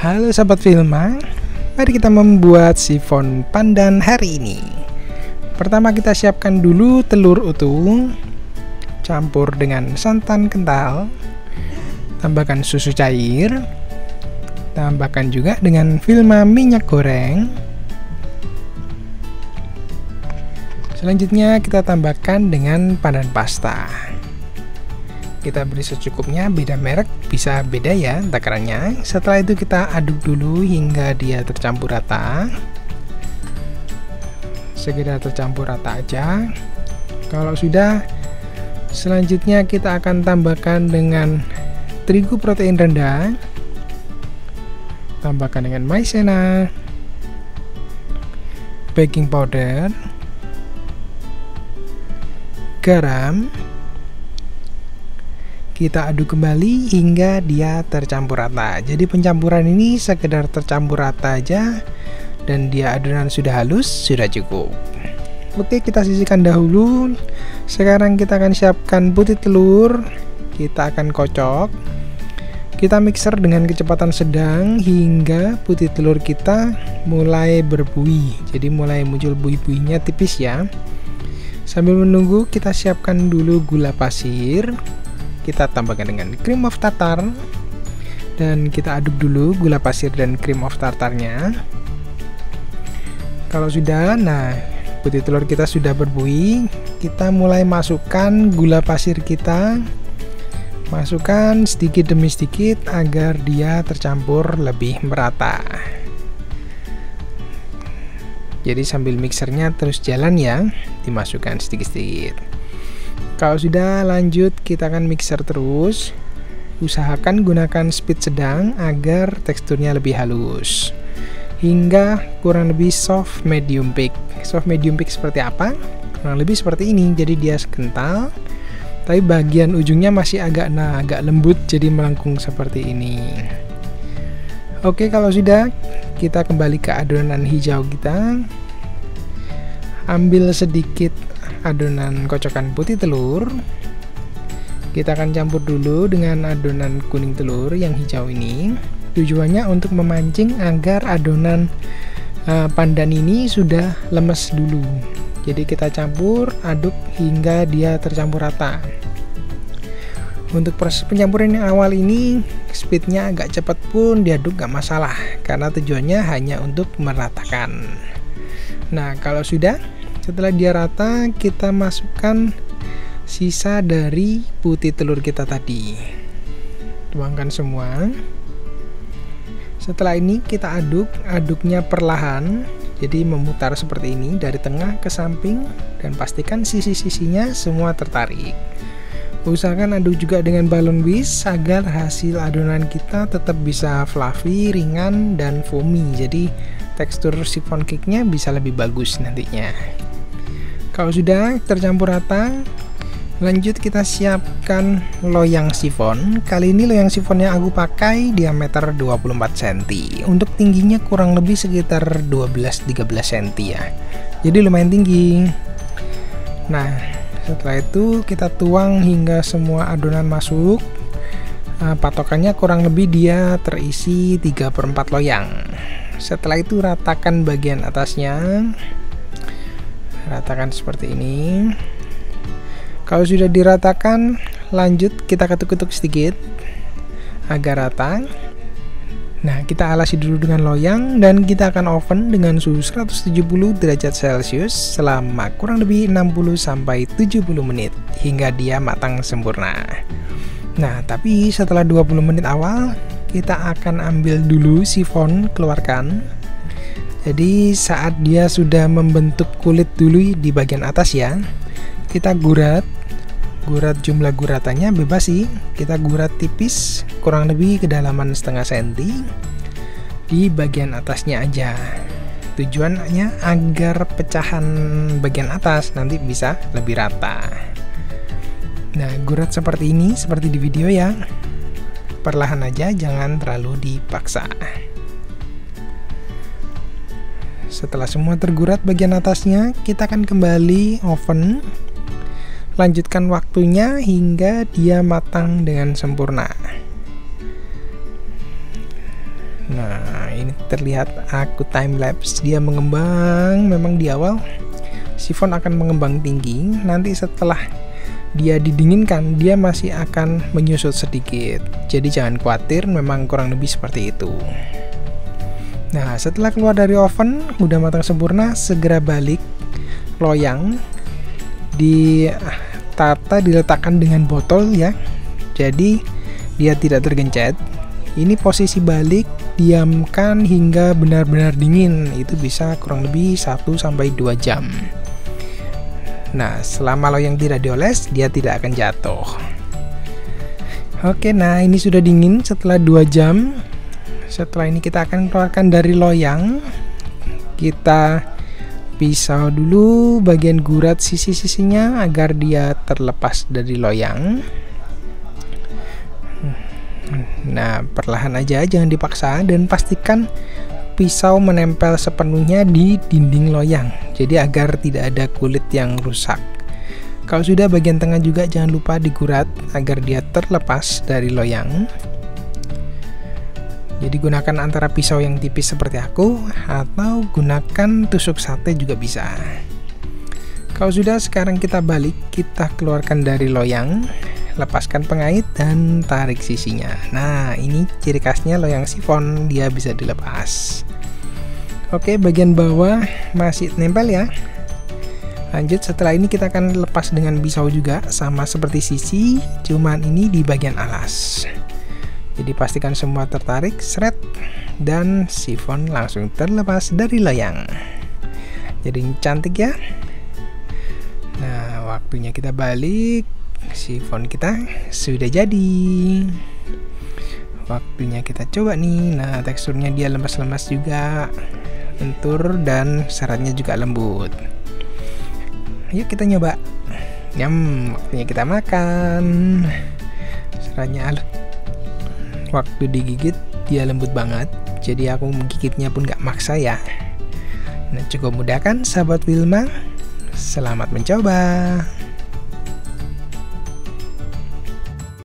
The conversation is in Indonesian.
Halo sahabat Filma, mari kita membuat sifon pandan hari ini. Pertama kita siapkan dulu telur utuh, campur dengan santan kental, tambahkan susu cair, tambahkan juga dengan Filma minyak goreng. Selanjutnya kita tambahkan dengan pandan pasta. Kita beri secukupnya, beda merek bisa beda ya takarannya. Setelah itu kita aduk dulu hingga dia tercampur rata. Segera tercampur rata aja. Kalau sudah, selanjutnya kita akan tambahkan dengan terigu protein rendah, tambahkan dengan maizena, baking powder, garam. Kita aduk kembali hingga dia tercampur rata. Jadi pencampuran ini sekedar tercampur rata aja, dan dia adonan sudah halus, sudah cukup. Oke, kita sisihkan dahulu. Sekarang kita akan siapkan putih telur. Kita akan kocok. Kita mixer dengan kecepatan sedang hingga putih telur kita mulai berbuih. Jadi mulai muncul buih-buihnya tipis ya. Sambil menunggu, kita siapkan dulu gula pasir. Kita tambahkan dengan cream of tartar, dan kita aduk dulu gula pasir dan cream of tartarnya. Kalau sudah, nah putih telur kita sudah berbuih. Kita mulai masukkan gula pasir kita, masukkan sedikit demi sedikit agar dia tercampur lebih merata. Jadi sambil mixernya terus jalan ya, dimasukkan sedikit-sedikit. Kalau sudah, lanjut kita akan mixer terus. Usahakan gunakan speed sedang agar teksturnya lebih halus hingga kurang lebih soft medium thick. Soft medium thick seperti apa? Kurang lebih seperti ini. Jadi dia kental, tapi bagian ujungnya masih agak lembut, jadi melengkung seperti ini. Oke, kalau sudah, kita kembali ke adonan hijau kita. Ambil sedikit adonan kocokan putih telur, kita akan campur dulu dengan adonan kuning telur yang hijau ini. Tujuannya untuk memancing agar adonan pandan ini sudah lemes dulu. Jadi kita campur, aduk hingga dia tercampur rata. Untuk proses pencampuran yang awal ini, speednya agak cepat pun diaduk gak masalah, karena tujuannya hanya untuk meratakan. Nah, kalau sudah, setelah dia rata, kita masukkan sisa dari putih telur kita tadi. Tuangkan semua. Setelah ini kita aduknya perlahan. Jadi memutar seperti ini dari tengah ke samping, dan pastikan sisi-sisinya semua tertarik. Usahakan aduk juga dengan balon whisk agar hasil adonan kita tetap bisa fluffy, ringan, dan foamy. Jadi tekstur sifon cake-nya bisa lebih bagus nantinya. Kalau sudah tercampur rata, lanjut kita siapkan loyang sifon. Kali ini loyang sifon yang aku pakai diameter 24 cm. Untuk tingginya kurang lebih sekitar 12-13 cm ya. Jadi lumayan tinggi. Nah, setelah itu kita tuang hingga semua adonan masuk. Patokannya kurang lebih dia terisi 3/4 loyang. Setelah itu ratakan bagian atasnya. Ratakan seperti ini. Kalau sudah diratakan, lanjut kita ketuk-ketuk sedikit agar rata. Nah, kita alasi dulu dengan loyang, dan kita akan oven dengan suhu 170 derajat Celcius selama kurang lebih 60-70 menit hingga dia matang sempurna. Nah, tapi setelah 20 menit awal, kita akan ambil dulu sifon, keluarkan. Jadi saat dia sudah membentuk kulit dulu di bagian atas ya, kita gurat jumlah guratannya bebas sih. Kita gurat tipis, kurang lebih kedalaman setengah senti di bagian atasnya aja. Tujuannya agar pecahan bagian atas nanti bisa lebih rata. Nah, gurat seperti ini, seperti di video ya. Perlahan aja, jangan terlalu dipaksa. Setelah semua tergurat bagian atasnya, kita akan kembali oven. Lanjutkan waktunya hingga dia matang dengan sempurna. Nah, ini terlihat aku time lapse dia mengembang. Memang di awal sifon akan mengembang tinggi, nanti setelah dia didinginkan dia masih akan menyusut sedikit. Jadi jangan khawatir, memang kurang lebih seperti itu. Nah, setelah keluar dari oven udah matang sempurna, segera balik loyang, ditata diletakkan dengan botol ya. Jadi dia tidak tergencet. Ini posisi balik, diamkan hingga benar-benar dingin. Itu bisa kurang lebih 1-2 jam. Nah, selama loyang tidak dioles, dia tidak akan jatuh. Oke, nah ini sudah dingin setelah 2 jam. Setelah ini kita akan keluarkan dari loyang. Kita pisau dulu bagian gurat sisi-sisinya agar dia terlepas dari loyang. Nah, perlahan aja, jangan dipaksa, dan pastikan pisau menempel sepenuhnya di dinding loyang, jadi agar tidak ada kulit yang rusak. Kalau sudah, bagian tengah juga jangan lupa digurat agar dia terlepas dari loyang. Jadi gunakan antara pisau yang tipis seperti aku, atau gunakan tusuk sate juga bisa. Kalau sudah, sekarang kita balik, kita keluarkan dari loyang, lepaskan pengait dan tarik sisinya. Nah, ini ciri khasnya loyang sifon, dia bisa dilepas. Oke, bagian bawah masih nempel ya. Lanjut, setelah ini kita akan lepas dengan pisau juga, sama seperti sisi, cuman ini di bagian alas. Jadi pastikan semua tertarik, seret, dan sifon langsung terlepas dari loyang. Jadi cantik ya. Nah, waktunya kita balik. Sifon kita sudah jadi. Waktunya kita coba nih. Nah, teksturnya dia lemas-lemas juga, lentur, dan seratnya juga lembut. Ayo kita nyoba. Waktunya kita makan. Seratnya halus. Waktu digigit dia lembut banget, jadi aku menggigitnya pun gak maksa ya. Nah, cukup mudah kan sahabat Wilma? Selamat mencoba.